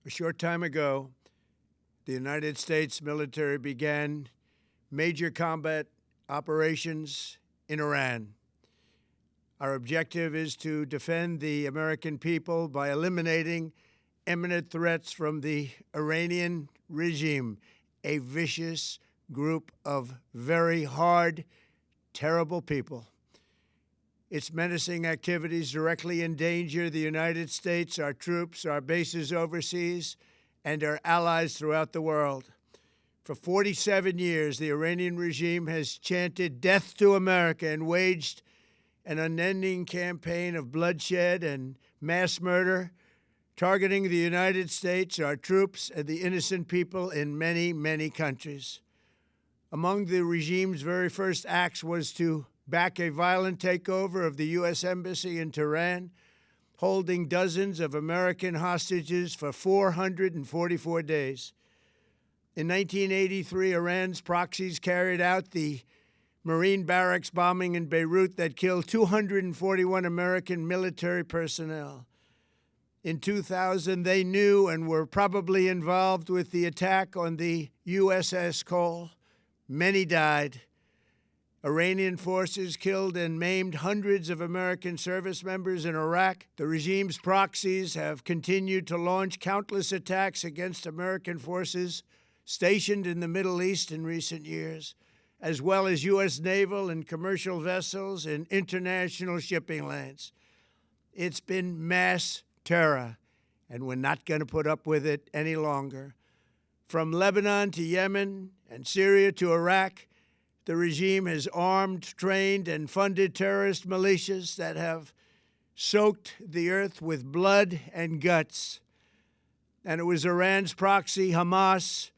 A short time ago, the United States military began major combat operations in Iran. Our objective is to defend the American people by eliminating imminent threats from the Iranian regime, a vicious group of very hard, terrible people. Its menacing activities directly endanger the United States, our troops, our bases overseas, and our allies throughout the world. For 47 years, the Iranian regime has chanted death to America and waged an unending campaign of bloodshed and mass murder, targeting the United States, our troops, and the innocent people in many, many countries. Among the regime's very first acts was to back a violent takeover of the U.S. Embassy in Tehran, holding dozens of American hostages for 444 days. In 1983, Iran's proxies carried out the Marine barracks bombing in Beirut that killed 241 American military personnel. In 2000, they knew and were probably involved with the attack on the USS Cole. Many died. Iranian forces killed and maimed hundreds of American service members in Iraq. The regime's proxies have continued to launch countless attacks against American forces stationed in the Middle East in recent years, as well as U.S. naval and commercial vessels and international shipping lanes. It's been mass terror, and we're not going to put up with it any longer. From Lebanon to Yemen and Syria to Iraq, the regime has armed, trained, and funded terrorist militias that have soaked the earth with blood and guts. And it was Iran's proxy, Hamas,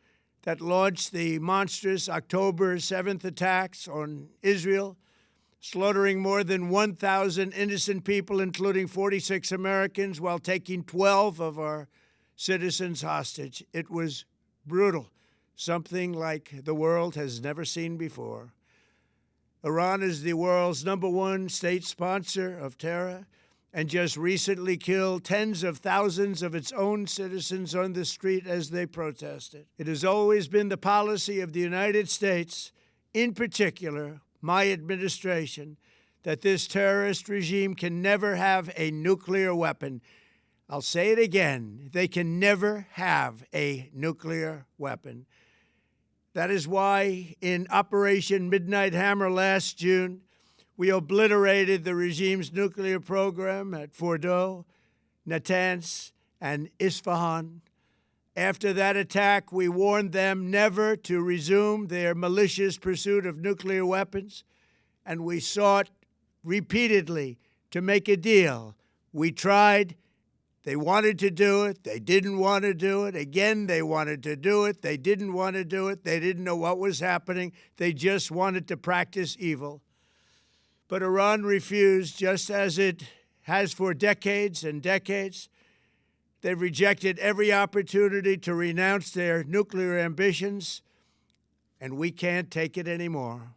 that launched the monstrous October 7th attacks on Israel, slaughtering more than 1,000 innocent people, including 46 Americans, while taking 12 of our citizens hostage. It was brutal, something like the world has never seen before. Iran is the world's #1 state sponsor of terror and just recently killed tens of thousands of its own citizens on the street as they protested. It has always been the policy of the United States, in particular, my administration, that this terrorist regime can never have a nuclear weapon. I'll say it again, they can never have a nuclear weapon. That is why in Operation Midnight Hammer last June, we obliterated the regime's nuclear program at Fordow, Natanz, and Isfahan. After that attack, we warned them never to resume their malicious pursuit of nuclear weapons, and we sought repeatedly to make a deal. We tried. They wanted to do it. They didn't want to do it. Again, they wanted to do it. They didn't want to do it. They didn't know what was happening. They just wanted to practice evil. But Iran refused, just as it has for decades and decades. They've rejected every opportunity to renounce their nuclear ambitions, and we can't take it anymore.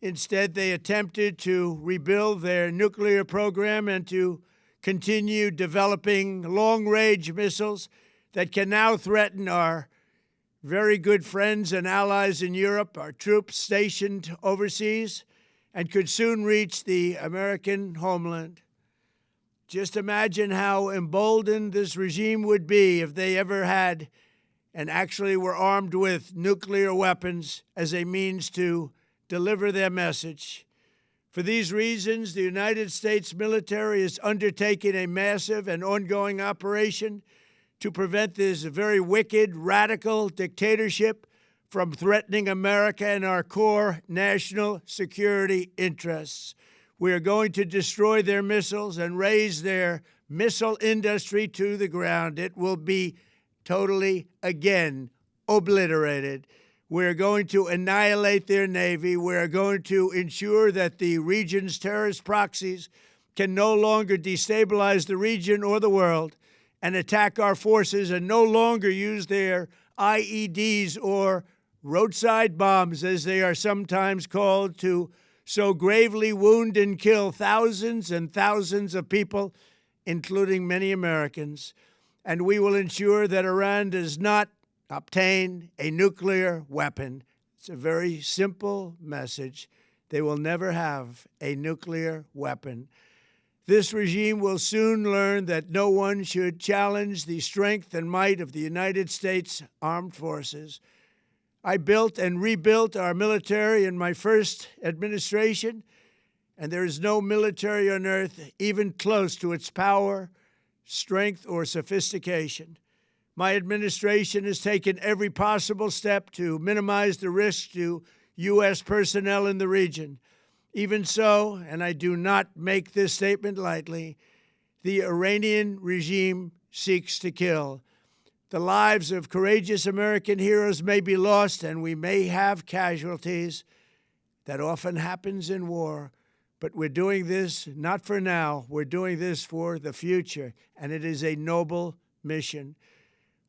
Instead, they attempted to rebuild their nuclear program and to continue developing long-range missiles that can now threaten our very good friends and allies in Europe, our troops stationed overseas, and could soon reach the American homeland. Just imagine how emboldened this regime would be if they ever had and actually were armed with nuclear weapons as a means to deliver their message. For these reasons, the United States military is undertaking a massive and ongoing operation to prevent this very wicked, radical dictatorship from threatening America and our core national security interests. We are going to destroy their missiles and raise their missile industry to the ground. It will be totally, again, obliterated. We're going to annihilate their Navy. We're going to ensure that the region's terrorist proxies can no longer destabilize the region or the world and attack our forces and no longer use their IEDs or roadside bombs, as they are sometimes called, to so gravely wound and kill thousands and thousands of people, including many Americans. and we will ensure that Iran does not obtain a nuclear weapon. It's a very simple message. They will never have a nuclear weapon. This regime will soon learn that no one should challenge the strength and might of the United States Armed Forces. I built and rebuilt our military in my first administration, and there is no military on earth even close to its power, strength, or sophistication. My administration has taken every possible step to minimize the risk to U.S. personnel in the region. Even so, and I do not make this statement lightly, the Iranian regime seeks to kill. The lives of courageous American heroes may be lost, and we may have casualties. That often happens in war. But we're doing this not for now. We're doing this for the future, and it is a noble mission.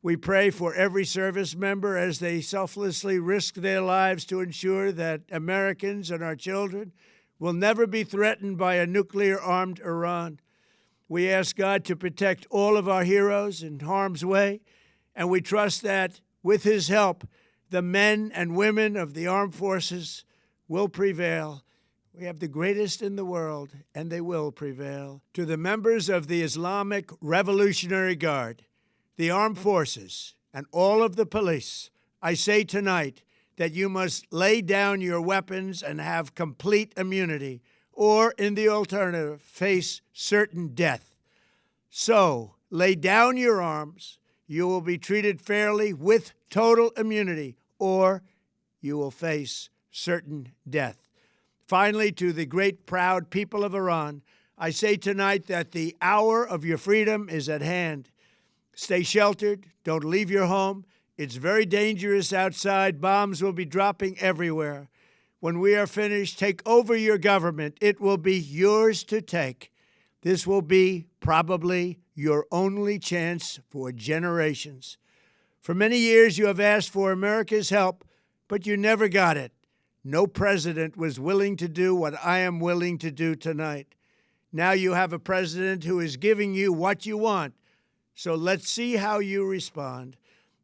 We pray for every service member as they selflessly risk their lives to ensure that Americans and our children will never be threatened by a nuclear-armed Iran. We ask God to protect all of our heroes in harm's way, and we trust that, with His help, the men and women of the armed forces will prevail. We have the greatest in the world, and they will prevail. To the members of the Islamic Revolutionary Guard, the armed forces, and all of the police, I say tonight that you must lay down your weapons and have complete immunity, or, in the alternative, face certain death. So, lay down your arms. You will be treated fairly with total immunity, or you will face certain death. Finally, to the great, proud people of Iran, I say tonight that the hour of your freedom is at hand. Stay sheltered. Don't leave your home. It's very dangerous outside. Bombs will be dropping everywhere. When we are finished, take over your government. It will be yours to take. This will be probably your only chance for generations. For many years, you have asked for America's help, but you never got it. No president was willing to do what I am willing to do tonight. Now you have a president who is giving you what you want. So let's see how you respond.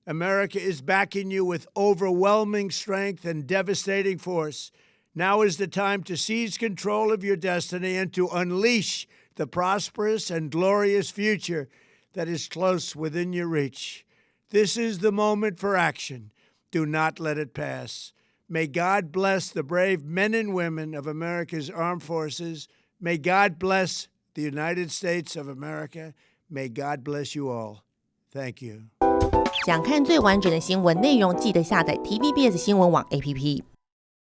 America is backing you with overwhelming strength and devastating force. Now is the time to seize control of your destiny and to unleash the prosperous and glorious future that is close within your reach. This is the moment for action. Do not let it pass. May God bless the brave men and women of America's armed forces. May God bless the United States of America. May God bless you all. Thank you. 想看最完整的新闻内容，记得下载 TVBS 新闻网 APP。